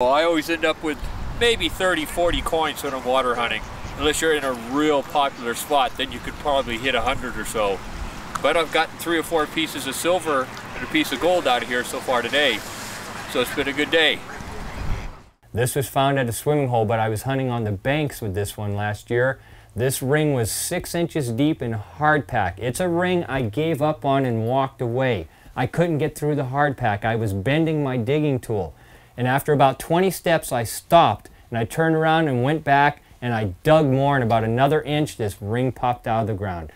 Well, I always end up with maybe 30, 40 coins when I'm water hunting. Unless you're in a real popular spot, then you could probably hit 100 or so. But I've gotten 3 or 4 pieces of silver and a piece of gold out of here so far today. So it's been a good day. This was found at a swimming hole, but I was hunting on the banks with this one last year. This ring was 6 inches deep in hardpack. It's a ring I gave up on and walked away. I couldn't get through the hardpack. I was bending my digging tool. And after about 20 steps, I stopped and I turned around and went back and I dug more, and about another inch, this ring popped out of the ground.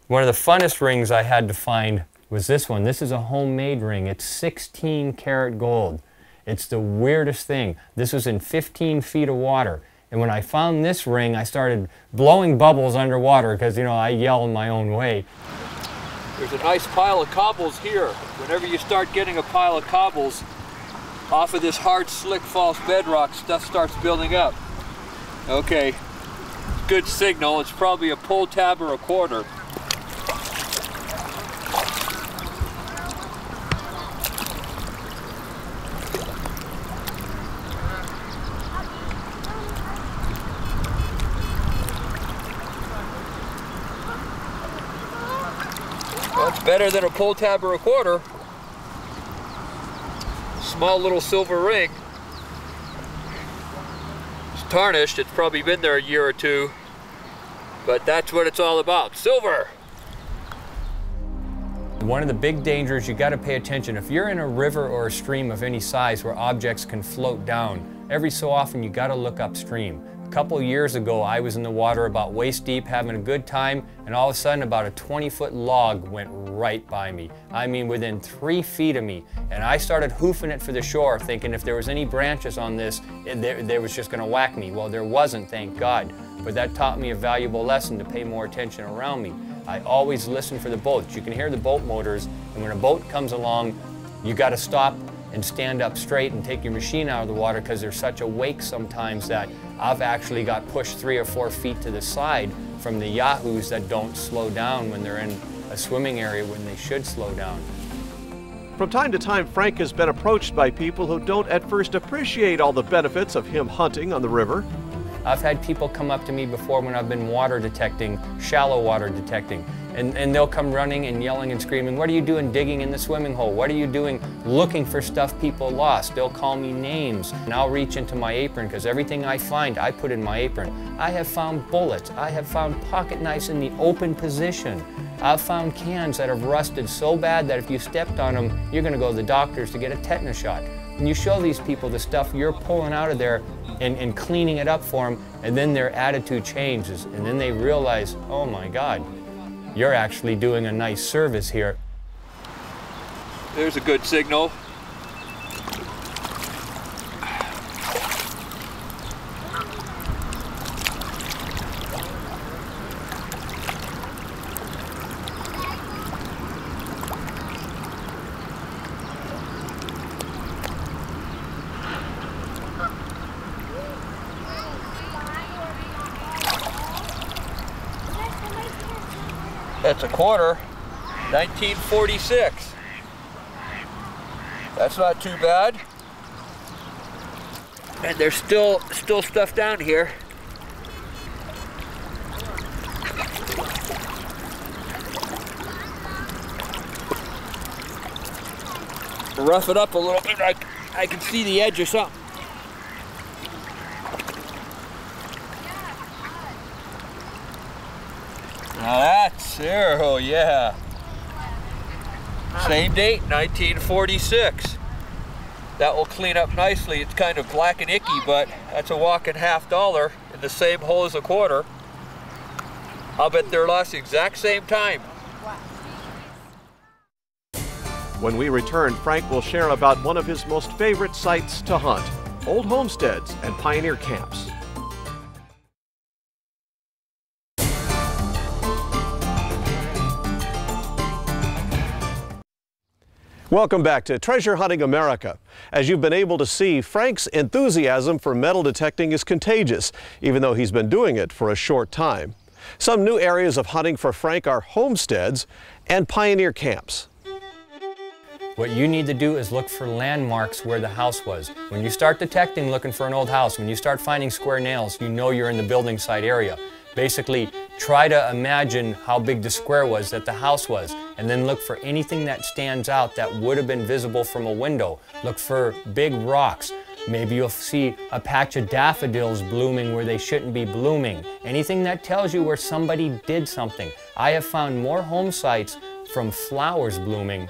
One of the funnest rings I had to find was this one. This is a homemade ring. It's 16 karat gold. It's the weirdest thing. This was in 15 feet of water. And when I found this ring, I started blowing bubbles underwater because, you know, I yell in my own way. There's a nice pile of cobbles here. Whenever you start getting a pile of cobbles off of this hard, slick, false bedrock, stuff starts building up. Okay, good signal. It's probably a pull tab or a quarter. Well, it's better than a pull tab or a quarter. Small little silver ring. It's tarnished. It's probably been there a year or two, but that's what it's all about. Silver! One of the big dangers, you got to pay attention. If you're in a river or a stream of any size where objects can float down, every so often you got to look upstream. A couple years ago, I was in the water about waist deep having a good time, and all of a sudden about a 20-foot log went right by me. I mean within 3 feet of me, and I started hoofing it for the shore thinking if there was any branches on this, there was just going to whack me. Well, there wasn't, thank God, but that taught me a valuable lesson to pay more attention around me. I always listen for the boats. You can hear the boat motors, and when a boat comes along, you got to stop and stand up straight and take your machine out of the water because there's such a wake sometimes that I've actually got pushed 3 or 4 feet to the side from the yahoos that don't slow down when they're in a swimming area when they should slow down. From time to time, Frank has been approached by people who don't at first appreciate all the benefits of him hunting on the river. I've had people come up to me before when I've been water detecting, shallow water detecting, and they'll come running and yelling and screaming, "What are you doing digging in the swimming hole? What are you doing looking for stuff people lost?" They'll call me names, and I'll reach into my apron because everything I find, I put in my apron. I have found bullets. I have found pocket knives in the open position. I've found cans that have rusted so bad that if you stepped on them, you're going to go to the doctors to get a tetanus shot. When you show these people the stuff you're pulling out of there and cleaning it up for them, and then their attitude changes, and then they realize, oh my God, you're actually doing a nice service here. There's a good signal. That's a quarter, 1946. That's not too bad. And there's still stuff down here. Rough it up a little bit. I can see the edge or something. Now that's there, oh yeah. Same date, 1946. That will clean up nicely. It's kind of black and icky, but that's a whacking $50 in the same hole as a quarter. I'll bet they're lost the exact same time. When we return, Frank will share about one of his most favorite sites to hunt, old homesteads and pioneer camps. Welcome back to Treasure Hunting America. As you've been able to see, Frank's enthusiasm for metal detecting is contagious, even though he's been doing it for a short time. Some new areas of hunting for Frank are homesteads and pioneer camps. What you need to do is look for landmarks where the house was. When you start detecting looking for an old house, when you start finding square nails, you know you're in the building site area. Basically, try to imagine how big the square was that the house was, and then look for anything that stands out that would have been visible from a window. Look for big rocks. Maybe you'll see a patch of daffodils blooming where they shouldn't be blooming. Anything that tells you where somebody did something. I have found more home sites from flowers blooming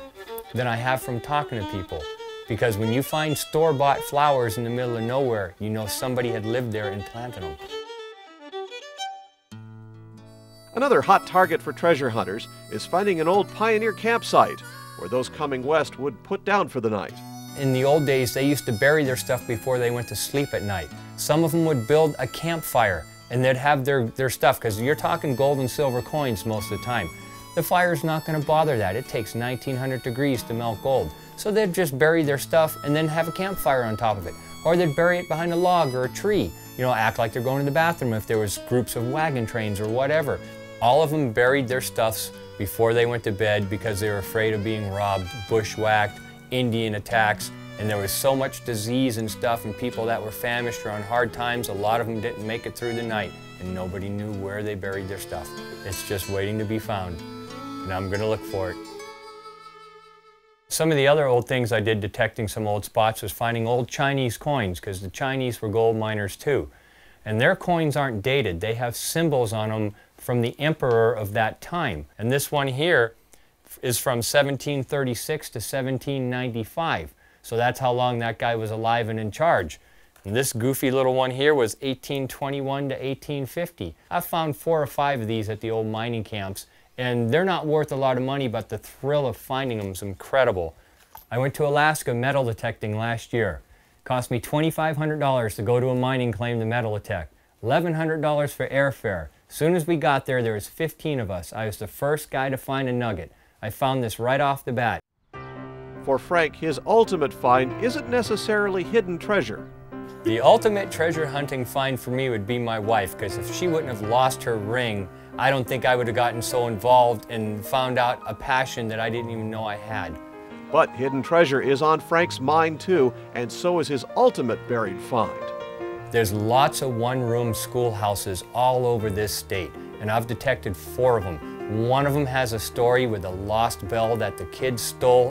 than I have from talking to people. Because when you find store-bought flowers in the middle of nowhere, you know somebody had lived there and planted them. Another hot target for treasure hunters is finding an old pioneer campsite where those coming west would put down for the night. In the old days, they used to bury their stuff before they went to sleep at night. Some of them would build a campfire and they'd have their stuff, because you're talking gold and silver coins most of the time. The fire's not going to bother that. It takes 1900 degrees to melt gold. So they'd just bury their stuff and then have a campfire on top of it. Or they'd bury it behind a log or a tree. You know, act like they're going to the bathroom if there was groups of wagon trains or whatever. All of them buried their stuffs before they went to bed because they were afraid of being robbed, bushwhacked, Indian attacks, and there was so much disease and stuff and people that were famished or on hard times, a lot of them didn't make it through the night and nobody knew where they buried their stuff. It's just waiting to be found, and I'm going to look for it. Some of the other old things I did detecting some old spots was finding old Chinese coins, because the Chinese were gold miners too. And their coins aren't dated. They have symbols on them from the emperor of that time. And this one here is from 1736 to 1795. So that's how long that guy was alive and in charge. And this goofy little one here was 1821 to 1850. I've found 4 or 5 of these at the old mining camps, and they're not worth a lot of money, but the thrill of finding them is incredible. I went to Alaska metal detecting last year. It cost me $2,500 to go to a mining claim to metal detect. $1,100 for airfare. As soon as we got there, there was 15 of us. I was the first guy to find a nugget. I found this right off the bat. For Frank, his ultimate find isn't necessarily hidden treasure. The ultimate treasure hunting find for me would be my wife, because if she wouldn't have lost her ring, I don't think I would have gotten so involved and found out a passion that I didn't even know I had. But hidden treasure is on Frank's mind too, and so is his ultimate buried find. There's lots of one-room schoolhouses all over this state, and I've detected 4 of them. One of them has a story with a lost bell that the kids stole